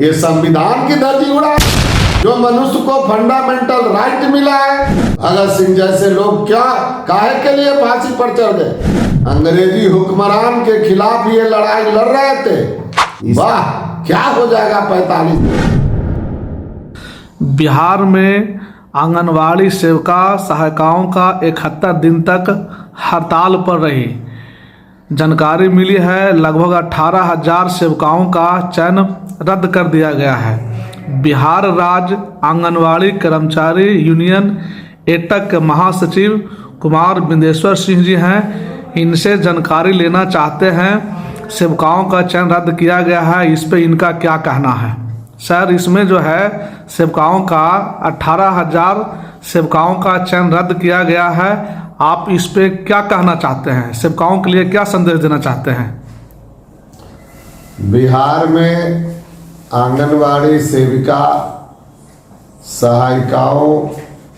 ये संविधान की धरती उड़ा जो मनुष्य को फंडामेंटल राइट मिला है। भगत सिंह जैसे लोग क्या काहे के लिए फांसी पर चढ़ गए? अंग्रेजी हुक्मरान के खिलाफ ये लड़ाई लड़ रहे थे। वाह, क्या हो जाएगा 45 दिन। बिहार में आंगनवाड़ी सेविका सहायिकाओं का 71 दिन तक हड़ताल पर रही। जानकारी मिली है लगभग 18,000 सेविकाओं का चयन रद्द कर दिया गया है। बिहार राज्य आंगनवाड़ी कर्मचारी यूनियन एटक के महासचिव कुमार बिंदेश्वर सिंह जी हैं। इनसे जानकारी लेना चाहते हैं। सेविकाओं का चयन रद्द किया गया है, इस पे इनका क्या कहना है? सर, इसमें जो है सेविकाओं का 18,000 सेविकाओं का चयन रद्द किया गया है। आप इस पे क्या कहना चाहते हैं? सेविकाओं के लिए क्या संदेश देना चाहते हैं? बिहार में आंगनवाड़ी सेविका सहायिकाओं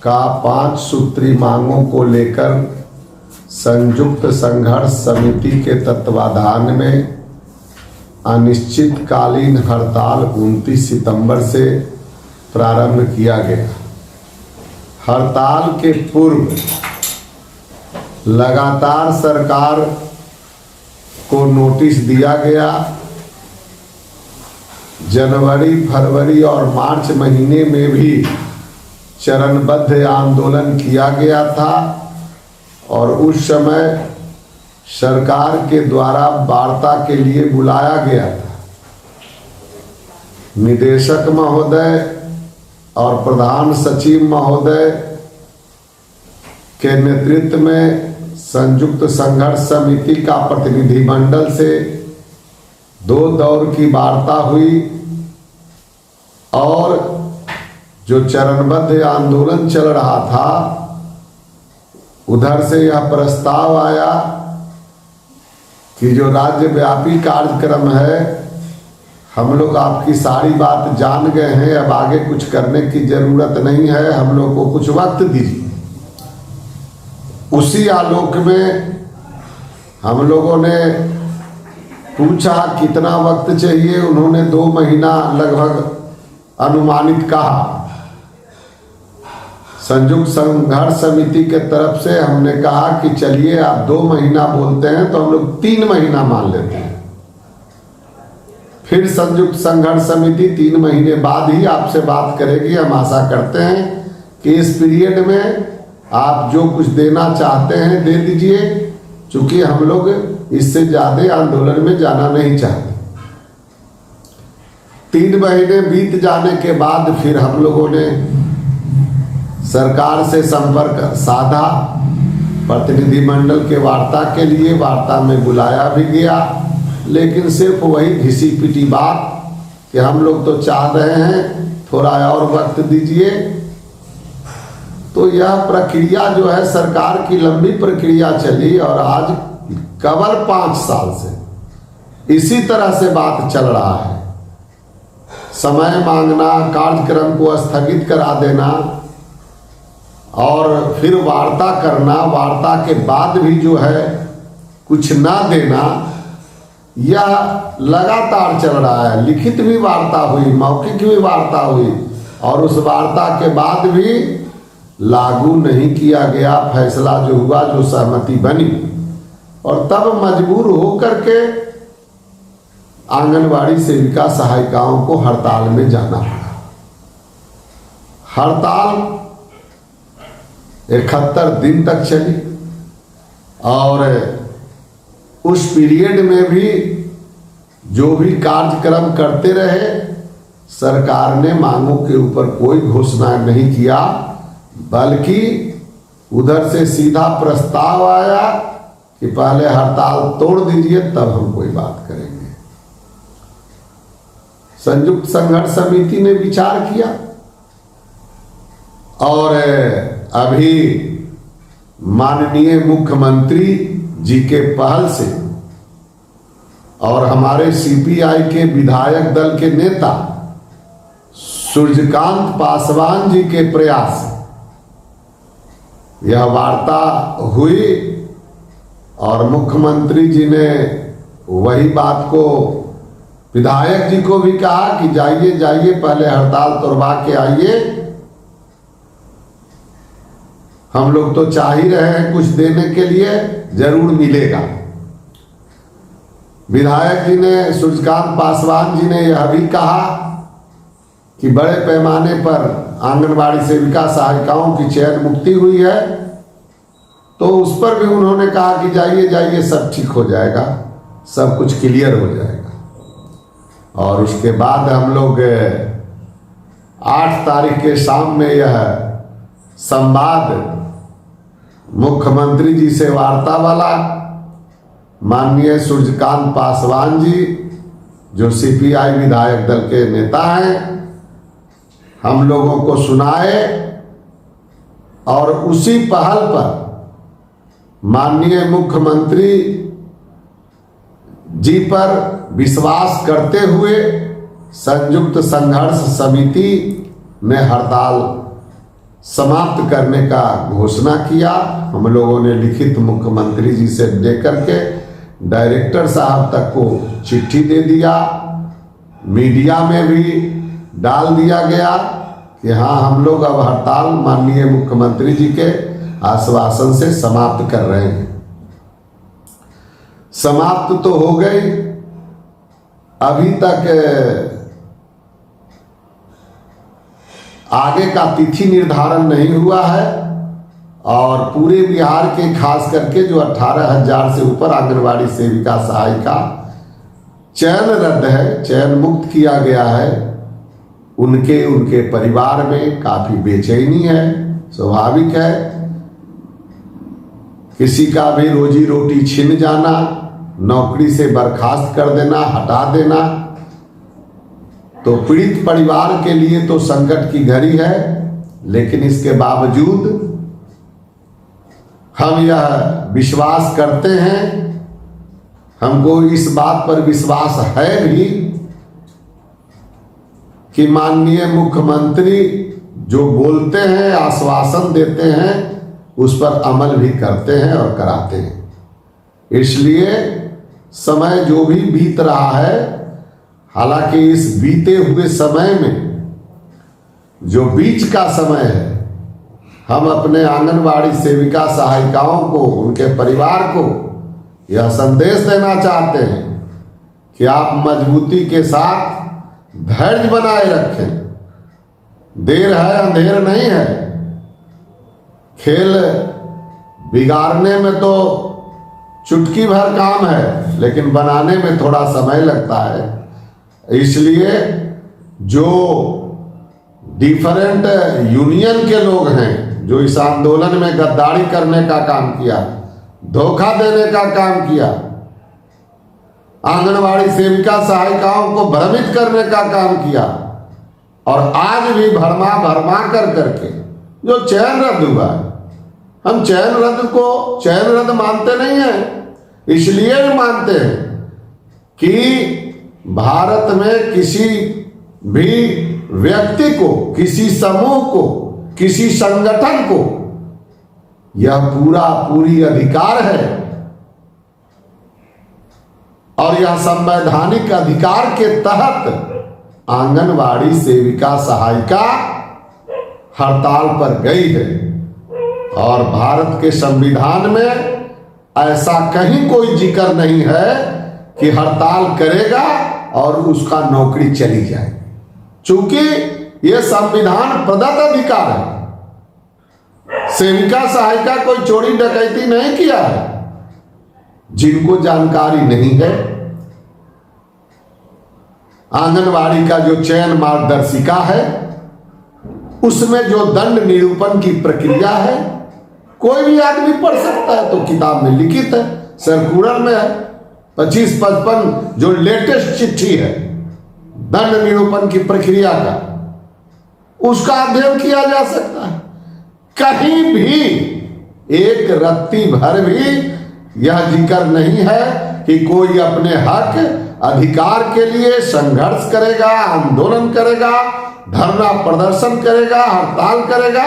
का 5 सूत्री मांगों को लेकर संयुक्त संघर्ष समिति के तत्वाधान में अनिश्चितकालीन हड़ताल 29 सितंबर से प्रारंभ किया गया। हड़ताल के पूर्व लगातार सरकार को नोटिस दिया गया। जनवरी, फरवरी और मार्च महीने में भी चरणबद्ध आंदोलन किया गया था और उस समय सरकार के द्वारा वार्ता के लिए बुलाया गया था। निदेशक महोदय और प्रधान सचिव महोदय के नेतृत्व में संयुक्त संघर्ष समिति का प्रतिनिधिमंडल से 2 दौर की वार्ता हुई और जो चरणबद्ध आंदोलन चल रहा था उधर से यह प्रस्ताव आया कि जो राज्यव्यापी कार्यक्रम है, हम लोग आपकी सारी बात जान गए हैं, अब आगे कुछ करने की जरूरत नहीं है, हम लोग को कुछ वक्त दीजिए। उसी आलोक में हम लोगों ने पूछा कितना वक्त चाहिए। उन्होंने 2 महीना लगभग अनुमानित कहा। संयुक्त संघर्ष समिति के तरफ से हमने कहा कि चलिए आप 2 महीना बोलते हैं तो हम लोग 3 महीना मान लेते हैं। फिर संयुक्त संघर्ष समिति 3 महीने बाद ही आपसे बात करेगी। हम आशा करते हैं कि इस पीरियड में आप जो कुछ देना चाहते हैं दे दीजिए, चूंकि हम लोग इससे ज्यादा आंदोलन में जाना नहीं चाहते। 3 महीने बीत जाने के बाद फिर हम लोगों ने सरकार से संपर्क साधा। प्रतिनिधिमंडल के वार्ता के लिए वार्ता में बुलाया भी गया, लेकिन सिर्फ वही घिसी पिटी बात कि हम लोग तो चाह रहे हैं थोड़ा और वक्त दीजिए। तो यह प्रक्रिया जो है सरकार की लंबी प्रक्रिया चली और आज कवर 5 साल से इसी तरह से बात चल रहा है। समय मांगना, कार्यक्रम को स्थगित करा देना और फिर वार्ता करना, वार्ता के बाद भी जो है कुछ ना देना, यह लगातार चल रहा है। लिखित भी वार्ता हुई, मौखिक भी वार्ता हुई और उस वार्ता के बाद भी लागू नहीं किया गया फैसला जो हुआ, जो सहमति बनी, और तब मजबूर होकर के आंगनवाड़ी सेविका सहायिकाओं को हड़ताल में जाना पड़ा। हड़ताल 71 दिन तक चली और उस पीरियड में भी जो भी कार्यक्रम करते रहे, सरकार ने मांगों के ऊपर कोई घोषणा नहीं किया, बल्कि उधर से सीधा प्रस्ताव आया कि पहले हड़ताल तोड़ दीजिए तब हम कोई बात करेंगे। संयुक्त संघर्ष समिति ने विचार किया और अभी माननीय मुख्यमंत्री जी के पहल से और हमारे सीपीआई के विधायक दल के नेता सूर्यकांत पासवान जी के प्रयास से यह वार्ता हुई और मुख्यमंत्री जी ने वही बात को विधायक जी को भी कहा कि जाइए जाइए, पहले हड़ताल तोड़वा के आइए, हम लोग तो चाह ही रहे हैं कुछ देने के लिए, जरूर मिलेगा। विधायक जी ने, सूर्यकांत पासवान जी ने यह भी कहा कि बड़े पैमाने पर आंगनबाड़ी सेविका सहायिकाओं की चयन मुक्ति हुई है, तो उस पर भी उन्होंने कहा कि जाइए जाइए, सब ठीक हो जाएगा, सब कुछ क्लियर हो जाएगा। और उसके बाद हम लोग 8 तारीख के शाम में यह संवाद मुख्यमंत्री जी से वार्ता वाला माननीय सूर्यकांत पासवान जी, जो सीपीआई विधायक दल के नेता हैं, हम लोगों को सुनाए। और उसी पहल पर माननीय मुख्यमंत्री जी पर विश्वास करते हुए संयुक्त संघर्ष समिति ने हड़ताल समाप्त करने का घोषणा किया। हम लोगों ने लिखित मुख्यमंत्री जी से लेकर के डायरेक्टर साहब तक को चिट्ठी दे दिया, मीडिया में भी डाल दिया गया कि हाँ, हम लोग अब हड़ताल माननीय मुख्यमंत्री जी के आश्वासन से समाप्त कर रहे हैं। समाप्त तो हो गई, अभी तक आगे का तिथि निर्धारण नहीं हुआ है। और पूरे बिहार के खास करके जो 18,000 से ऊपर आंगनबाड़ी सेविका सहायिका चयन रद्द है, चयन मुक्त किया गया है, उनके परिवार में काफी बेचैनी है। स्वाभाविक है, किसी का भी रोजी रोटी छिन जाना, नौकरी से बर्खास्त कर देना, हटा देना, तो पीड़ित परिवार के लिए तो संकट की घड़ी है। लेकिन इसके बावजूद हम यह विश्वास करते हैं, हमको इस बात पर विश्वास है भी कि माननीय मुख्यमंत्री जो बोलते हैं, आश्वासन देते हैं, उस पर अमल भी करते हैं और कराते हैं। इसलिए समय जो भी बीत रहा है, हालांकि इस बीते हुए समय में जो बीच का समय है, हम अपने आंगनबाड़ी सेविका सहायिकाओं को, उनके परिवार को यह संदेश देना चाहते हैं कि आप मजबूती के साथ धैर्य बनाए रखें। देर है अंधेर नहीं है। खेल बिगाड़ने में तो चुटकी भर काम है, लेकिन बनाने में थोड़ा समय लगता है। इसलिए जो डिफरेंट यूनियन के लोग हैं, जो इस आंदोलन में गद्दारी करने का काम किया, धोखा देने का काम किया, आंगनबाड़ी सेविका सहायिकाओं को भ्रमित करने का काम किया, और आज भी भरमा कर करके जो चयन रद्द हुआ है, हम चयन रद्द को चयन रद्द मानते नहीं हैं। इसलिए भी मानते हैं कि भारत में किसी भी व्यक्ति को, किसी समूह को, किसी संगठन को यह पूरी अधिकार है, और यह संवैधानिक अधिकार के तहत आंगनवाड़ी सेविका सहायिका हड़ताल पर गई है। और भारत के संविधान में ऐसा कहीं कोई जिक्र नहीं है कि हड़ताल करेगा और उसका नौकरी चली जाए, चूंकि यह संविधान प्रदत्त अधिकार है। सेविका सहायिका कोई चोरी डकैती नहीं किया है। जिनको जानकारी नहीं है, आंगनवाड़ी का जो चयन मार्गदर्शिका है, उसमें जो दंड निरूपण की प्रक्रिया है, कोई भी आदमी पढ़ सकता है, तो किताब में लिखित है, सर्कुलर में है, 2555 जो लेटेस्ट चिट्ठी है दंड निरूपण की प्रक्रिया का, उसका अध्ययन किया जा सकता है। कहीं भी एक रत्ती भर भी यह जिक्र नहीं है कि कोई अपने हक अधिकार के लिए संघर्ष करेगा, आंदोलन करेगा, धरना प्रदर्शन करेगा, हड़ताल करेगा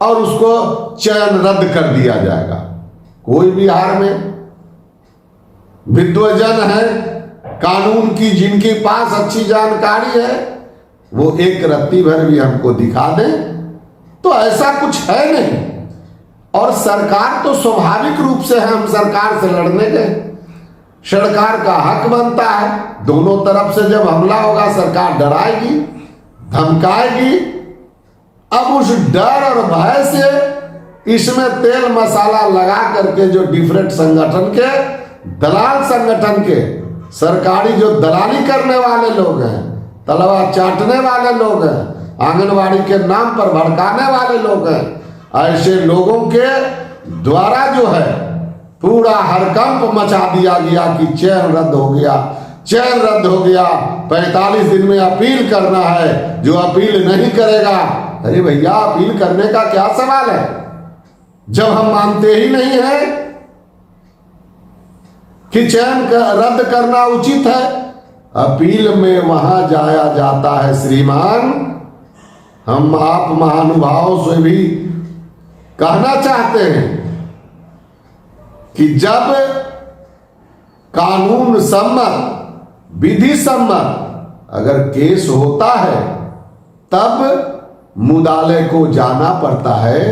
और उसको चयन रद्द कर दिया जाएगा। कोई बिहार में विद्वजन है, कानून की, जिनके पास अच्छी जानकारी है, वो एक रत्ती भर भी हमको दिखा दें। तो ऐसा कुछ है नहीं। और सरकार तो स्वाभाविक रूप से है, हम सरकार से लड़ने गए, सरकार का हक बनता है। दोनों तरफ से जब हमला होगा सरकार डराएगी, धमकाएगी। अब उस डर और भय से इसमें तेल मसाला लगा करके जो डिफरेंट संगठन के, दलाल संगठन के, सरकारी जो दलाली करने वाले लोग हैं, तलवा चाटने वाले लोग हैं, आंगनवाड़ी के नाम पर भड़काने वाले लोग हैं, ऐसे लोगों के द्वारा जो है पूरा हरकंप मचा दिया गया कि चयन रद्द हो गया, चयन रद्द हो गया, 45 दिन में अपील करना है, जो अपील नहीं करेगा। अरे भैया, अपील करने का क्या सवाल है जब हम मानते ही नहीं है कि चयन रद्द करना उचित है। अपील में वहां जाया जाता है श्रीमान। हम आप महानुभावों से भी कहना चाहते हैं कि जब कानून सम्मत, विधि सम्मत अगर केस होता है तब मुदाले को जाना पड़ता है,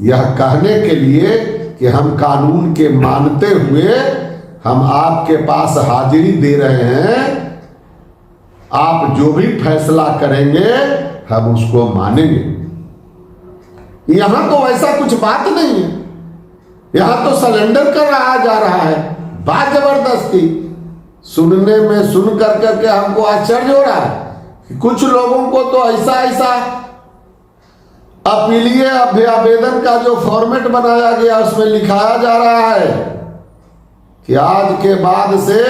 यह कहने के लिए कि हम कानून के मानते हुए हम आपके पास हाजिरी दे रहे हैं, आप जो भी फैसला करेंगे हम उसको मानेंगे। यहां तो वैसा कुछ बात नहीं है। यहां तो सरेंडर कर रहा जा रहा है, बात जबरदस्ती। सुनने में सुन कर करके हमको आश्चर्य हो रहा है कि कुछ लोगों को तो ऐसा ऐसा अपीलीय आवेदन का जो फॉर्मेट बनाया गया उसमें लिखाया जा रहा है कि आज के बाद से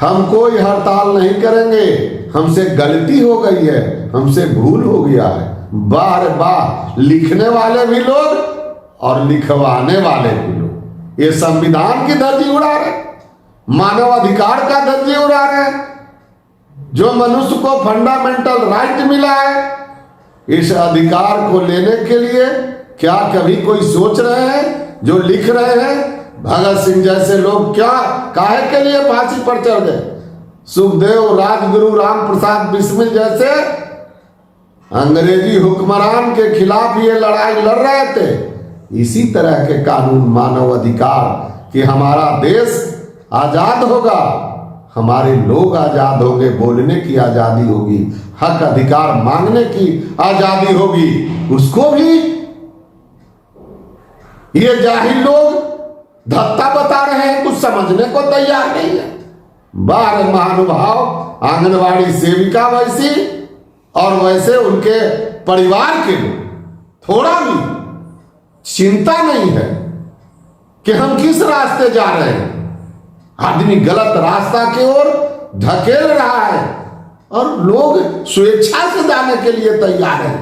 हम कोई हड़ताल नहीं करेंगे, हमसे गलती हो गई है, हमसे भूल हो गया है। वाह रे वाह, लिखने वाले भी लोग और लिखवाने वाले भी लोग ये संविधान की धज्जी उड़ा रहे, मानव अधिकार का धज्जी उड़ा रहे। जो मनुष्य को फंडामेंटल राइट मिला है, इस अधिकार को लेने के लिए क्या कभी कोई सोच रहे हैं? जो लिख रहे हैं भगत सिंह जैसे लोग क्या काहे के लिए फांसी पर चढ़ गए? सुखदेव, राजगुरु, राम प्रसाद बिस्मिल जैसे अंग्रेजी हुक्मरान के खिलाफ ये लड़ाई लड़ रहे थे। इसी तरह के कानून, मानव अधिकार कि हमारा देश आजाद होगा, हमारे लोग आजाद होंगे, बोलने की आजादी होगी, हक अधिकार मांगने की आजादी होगी, उसको भी ये जाहिल लोग धत्ता बता रहे हैं, कुछ समझने को तैयार नहीं है। बार महानुभाव, आंगनवाड़ी सेविका वैसी और वैसे उनके परिवार के लोग, थोड़ा भी चिंता नहीं है कि हम किस रास्ते जा रहे हैं। आदमी गलत रास्ता की ओर धकेल रहा है और लोग स्वेच्छा से जाने के लिए तैयार हैं।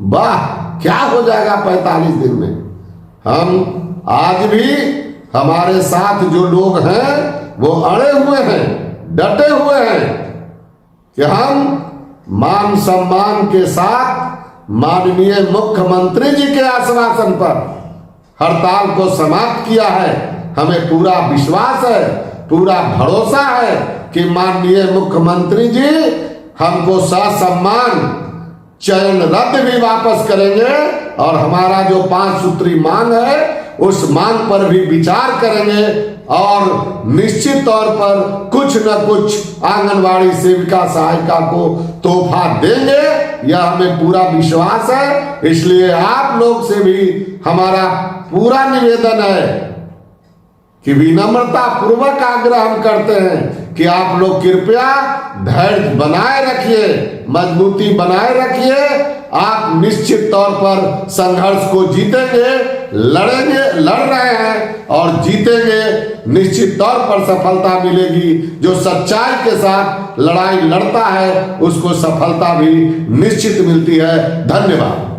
वाह, क्या हो जाएगा 45 दिन में। हम आज भी, हमारे साथ जो लोग हैं वो अड़े हुए हैं, डटे हुए हैं कि हम मान सम्मान के साथ माननीय मुख्यमंत्री जी के आश्वासन पर हड़ताल को समाप्त किया है। हमें पूरा विश्वास है, पूरा भरोसा है कि माननीय मुख्यमंत्री जी हमको ससम्मान चयन रद्द भी वापस करेंगे और हमारा जो 5 सूत्री मांग है उस मांग पर भी विचार करेंगे और निश्चित तौर पर कुछ न कुछ आंगनवाड़ी सेविका सहायिका को तोहफा देंगे, यह हमें पूरा विश्वास है। इसलिए आप लोग से भी हमारा पूरा निवेदन है कि विनम्रता पूर्वक आग्रह हम करते हैं कि आप लोग कृपया धैर्य बनाए रखिए, मजबूती बनाए रखिए। आप निश्चित तौर पर संघर्ष को जीतेंगे, लड़ेंगे, लड़ रहे हैं और जीतेंगे। निश्चित तौर पर सफलता मिलेगी। जो सच्चाई के साथ लड़ाई लड़ता है उसको सफलता भी निश्चित मिलती है। धन्यवाद।